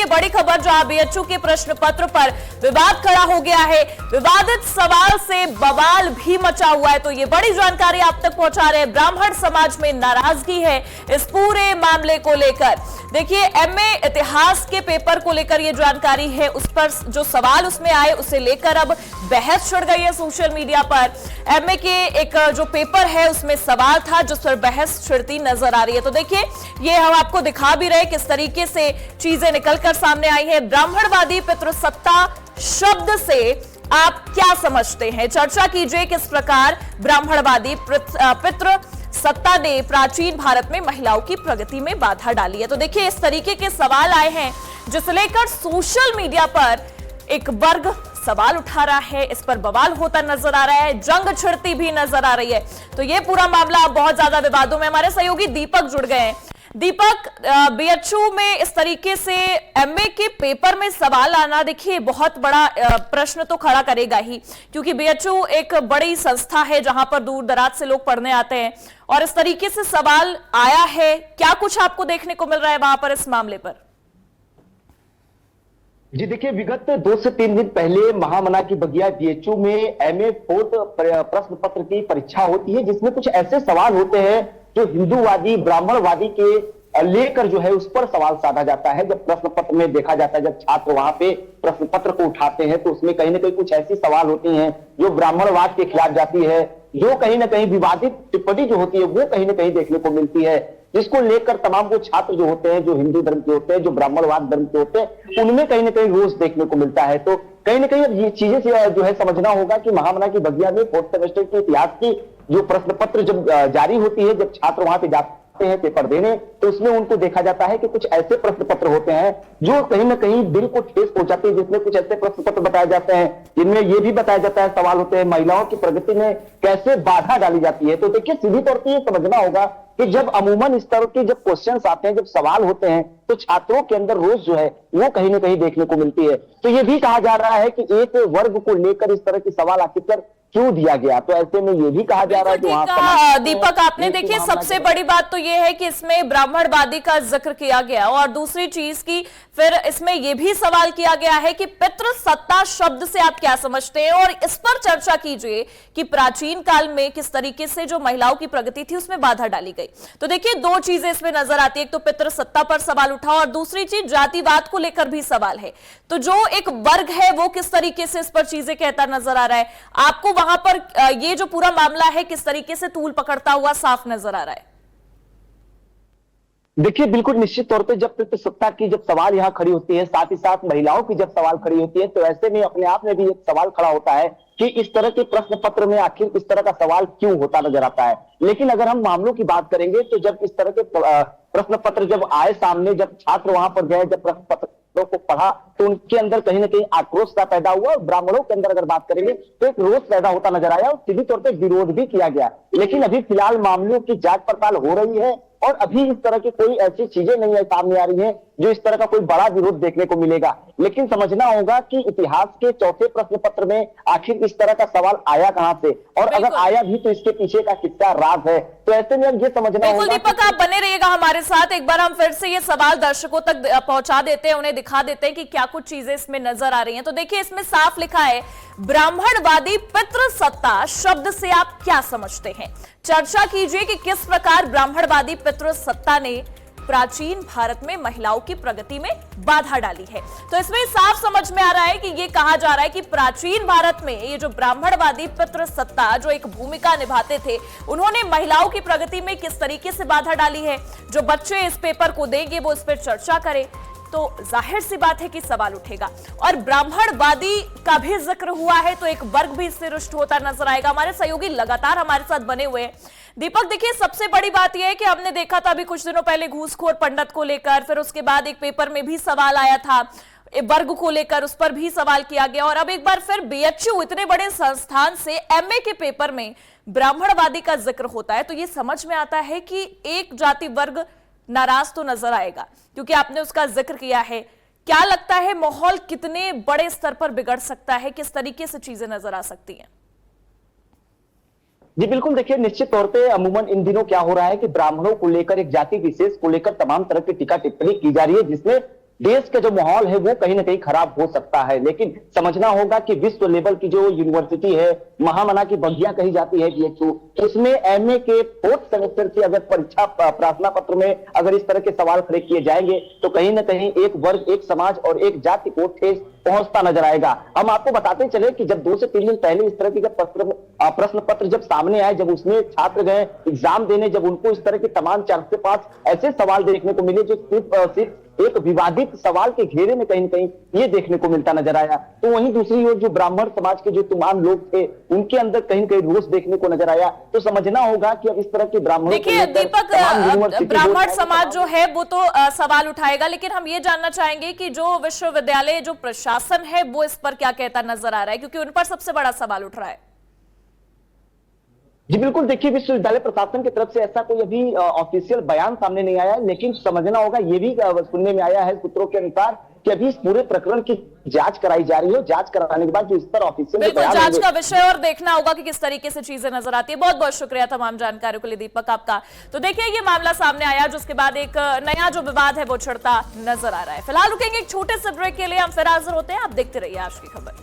बड़ी खबर जहां बीएचयू के प्रश्न पत्र पर विवाद खड़ा हो गया है। विवादित सवाल से बवाल भी मचा हुआ है। तो ये बड़ी जानकारी आप तक पहुंचा रहे हैं। ब्राह्मण समाज में नाराजगी है इस पूरे मामले को लेकर। देखिए, एमए इतिहास के पेपर को लेकर ये जानकारी है। उस पर जो सवाल उसमें आए उसे लेकर अब बहस छिड़ गई है सोशल मीडिया पर। एमए के एक जो पेपर है उसमें सवाल था जिस पर बहस छिड़ती नजर आ रही है। तो देखिए, ये हम आपको दिखा भी रहे किस तरीके से चीजें निकलकर सामने आई है। ब्राह्मणवादी पितृसत्ता शब्द से आप क्या समझते हैं? चर्चा कीजिए किस प्रकार ब्राह्मणवादी पितृ सत्ता ने प्राचीन भारत में महिलाओं की प्रगति में बाधा डाली है। तो देखिए, इस तरीके के सवाल आए हैं जिसे लेकर सोशल मीडिया पर एक वर्ग सवाल उठा रहा है, इस पर बवाल होता नजर आ रहा है, जंग छिड़ती भी नजर आ रही है। तो ये पूरा मामला अब बहुत ज्यादा विवादों में। हमारे सहयोगी दीपक जुड़ गए हैं। दीपक, बीएचयू में इस तरीके से एमए के पेपर में सवाल आना, देखिए, बहुत बड़ा प्रश्न तो खड़ा करेगा ही, क्योंकि बीएचयू एक बड़ी संस्था है जहां पर दूर दराज से लोग पढ़ने आते हैं और इस तरीके से सवाल आया है। क्या कुछ आपको देखने को मिल रहा है वहां पर इस मामले पर? जी देखिए, विगत 2 से 3 दिन पहले महामना की बगिया बीएचयू में एमए 4th प्रश्न पत्र की परीक्षा होती है, जिसमें कुछ ऐसे सवाल होते हैं जो हिंदूवादी ब्राह्मणवादी के लेकर जो है उस पर सवाल साधा जाता है। जब प्रश्न पत्र में देखा जाता है, जब छात्र वहां पे प्रश्न पत्र को उठाते हैं तो उसमें कहीं ना कहीं कुछ ऐसी सवाल होती हैं जो ब्राह्मणवाद के खिलाफ जाती है, जो कहीं ना कहीं विवादित टिप्पणी जो होती है वो कहीं ना कहीं देखने को मिलती है, जिसको लेकर तमाम वो छात्र जो होते हैं, जो हिंदू धर्म के होते हैं, जो ब्राह्मणवाद धर्म के होते हैं, उनमें कहीं ना कहीं रोष देखने को मिलता है। तो कहीं ना कहीं अब ये चीजें से जो है समझना होगा कि महामना की बगिया में 4th सेमेस्टर के इतिहास की जो प्रश्न पत्र जब जारी होती है, जब छात्र वहां पे जाते हैं पेपर देने, तो उसमें उनको देखा जाता है कि कुछ ऐसे प्रश्न पत्र होते हैं जो कहीं ना कहीं दिल को ठेस पहुंचाते हैं, जिसमें कुछ ऐसे प्रश्न पत्र बताए जाते हैं जिनमें यह भी बताया जाता है, सवाल होते हैं महिलाओं की प्रगति में कैसे बाधा डाली जाती है। तो देखिए, सीधी तौर पर यह समझना होगा कि जब अमूमन इस तरह के जब क्वेश्चंस आते हैं, जब सवाल होते हैं, तो छात्रों के अंदर रोष जो है वो कहीं ना कहीं देखने को मिलती है। तो ये भी कहा जा रहा है कि एक वर्ग को लेकर इस तरह की सवाल आखिरकार क्यों दिया गया। तो ऐसे में ये भी कहा जा रहा है कि वहां दीपक, आपने देखिए, सबसे बड़ी बात तो ये है कि इसमें ब्राह्मणवादी का जिक्र किया गया, और दूसरी चीज की फिर इसमें यह भी सवाल किया गया है कि पितृसत्ता शब्द से आप क्या समझते हैं, और इस पर चर्चा कीजिए कि प्राचीन काल में किस तरीके से जो महिलाओं की प्रगति थी उसमें बाधा डाली गई। तो देखिए, दो चीजें इसमें नजर आती है। एक तो पितृसत्ता पर सवाल उठा और दूसरी चीज जातिवाद को लेकर भी सवाल है। तो जो एक वर्ग है वो किस तरीके से इस पर चीजें कहता नजर आ रहा है, आपको वहां पर ये जो पूरा मामला है किस तरीके से तूल पकड़ता हुआ साफ नजर आ रहा है? देखिए, बिल्कुल निश्चित तौर पे जब पितृसत्ता की जब सवाल यहाँ खड़ी होती है, साथ ही साथ महिलाओं की जब सवाल खड़ी होती है, तो ऐसे में अपने आप में भी एक सवाल खड़ा होता है कि इस तरह के प्रश्न पत्र में आखिर इस तरह का सवाल क्यों होता नजर आता है। लेकिन अगर हम मामलों की बात करेंगे तो जब इस तरह के प्रश्न पत्र जब आए सामने, जब छात्र वहां पर गए, जब प्रश्न पत्र को पढ़ा, तो उनके अंदर कहीं ना कहीं आक्रोश सा पैदा हुआ। ब्राह्मणों के अंदर अगर बात करेंगे तो एक रोष पैदा होता नजर आया और सीधी तौर पर विरोध भी किया गया। लेकिन अभी फिलहाल मामलों की जांच पड़ताल हो रही है और अभी इस तरह की कोई ऐसी चीजें नहीं है सामने आ रही हैं जो इस तरह का कोई बड़ा विरोध देखने को मिलेगा। लेकिन समझना होगा कि इतिहास के 4थे प्रश्न पत्र में आखिर इस तरह का सवाल आया कहां से, और अगर आया भी तो इसके पीछे का कितना राज है। तो ऐसे में ये समझना होगा। दीपक, आप बने रहिएगा हमारे साथ। एक बार हम फिर से ये सवाल दर्शकों तक पहुंचा देते हैं, उन्हें दिखा देते हैं कि क्या कुछ चीजें इसमें नजर आ रही हैं। तो देखिए, इसमें साफ लिखा है, ब्राह्मणवादी पितृसत्ता शब्द से आप क्या समझते हैं? चर्चा कीजिए कि किस प्रकार ब्राह्मणवादी पितृसत्ता ने प्राचीन भारत में महिलाओं की प्रगति में बाधा डाली है। तो इसमें साफ समझ में आ रहा है कि ये कहा जा रहा है कि प्राचीन भारत में ये जो ब्राह्मणवादी पितृसत्ता जो एक भूमिका निभाते थे, उन्होंने महिलाओं की प्रगति में किस तरीके से बाधा डाली है। जो बच्चे इस पेपर को देंगे वो इस पर चर्चा करें तो जाहिर सी बात है कि सवाल उठेगा। और ब्राह्मणवादी का भी जिक्र हुआ है तो एक वर्ग भी इससे रुष्ट होता नजर आएगा। हमारे सहयोगी लगातार हमारे साथ बने हुए हैं। दीपक, देखिए, सबसे बड़ी बात यह है कि हमने देखा था अभी कुछ दिनों पहले घूसखोर पंडित को लेकर, फिर उसके बाद एक पेपर में भी सवाल आया था वर्ग को लेकर, उस पर भी सवाल किया गया, और अब एक बार फिर बीएचयू इतने बड़े संस्थान से एमए के पेपर में ब्राह्मणवादी का जिक्र होता है। तो ये समझ में आता है कि एक जाति वर्ग नाराज तो नजर आएगा, क्योंकि आपने उसका जिक्र किया है। क्या लगता है, माहौल कितने बड़े स्तर पर बिगड़ सकता है, किस तरीके से चीजें नजर आ सकती हैं? जी बिल्कुल, देखिए, निश्चित तौर पे अमूमन इन दिनों क्या हो रहा है कि ब्राह्मणों को लेकर, एक जाति विशेष को लेकर तमाम तरह की टीका टिप्पणी की जा रही है, जिसमें देश का जो माहौल है वो कहीं ना कहीं खराब हो सकता है। लेकिन समझना होगा कि विश्व लेवल की जो यूनिवर्सिटी है, महामना की बगिया कही जाती है बीएचयू, उसमें एमए के 4th सेमेस्टर की अगर परीक्षा प्रार्थना पत्र में अगर इस तरह के सवाल खड़े किए जाएंगे तो कहीं ना कहीं एक वर्ग, एक समाज और एक जाति को ठेस पहुंचता नजर आएगा। हम आपको बताते चले कि जब 2 से 3 दिन पहले इस तरह के प्रश्न पत्र जब सामने आए, जब उसमें छात्र गए एग्जाम देने, जब उनको इस तरह के तमाम 4 से 5 ऐसे सवाल देखने को मिले जो सिर्फ एक विवादित सवाल के घेरे में कहीं न कहीं ये देखने को मिलता नजर आया, तो वहीं दूसरी ओर जो ब्राह्मण समाज के जो तमाम लोग थे उनके अंदर कहीं न कहीं रोष देखने को नजर आया। तो समझना होगा कि अब इस तरह के ब्राह्मणों, देखिए दीपक, ब्राह्मण समाज जो है वो तो सवाल उठाएगा, लेकिन हम ये जानना चाहेंगे कि जो विश्वविद्यालय जो प्रशासन है वो इस पर क्या कहता नजर आ रहा है, क्योंकि उन पर सबसे बड़ा सवाल उठ रहा है। जी बिल्कुल, देखिए विश्वविद्यालय प्रशासन की तरफ से ऐसा कोई अभी ऑफिशियल बयान सामने नहीं आया है, लेकिन समझना होगा, ये भी सुनने में आया है सूत्रों के अनुसार कि अभी इस पूरे प्रकरण की जांच कराई जा रही है। जांच कराने के बाद जो इस पर ऑफिशियल बिल्कुल जांच का विषय और देखना होगा कि किस तरीके से चीजें नजर आती है। बहुत बहुत शुक्रिया तमाम जानकारियों के लिए दीपक आपका। तो देखिए ये मामला सामने आया, जिसके बाद एक नया जो विवाद है वो छिड़ता नजर आ रहा है। फिलहाल रुकेंगे एक छोटे से ब्रेक के लिए, हम फिर हाजिर होते हैं। आप देखते रहिए आज की खबर।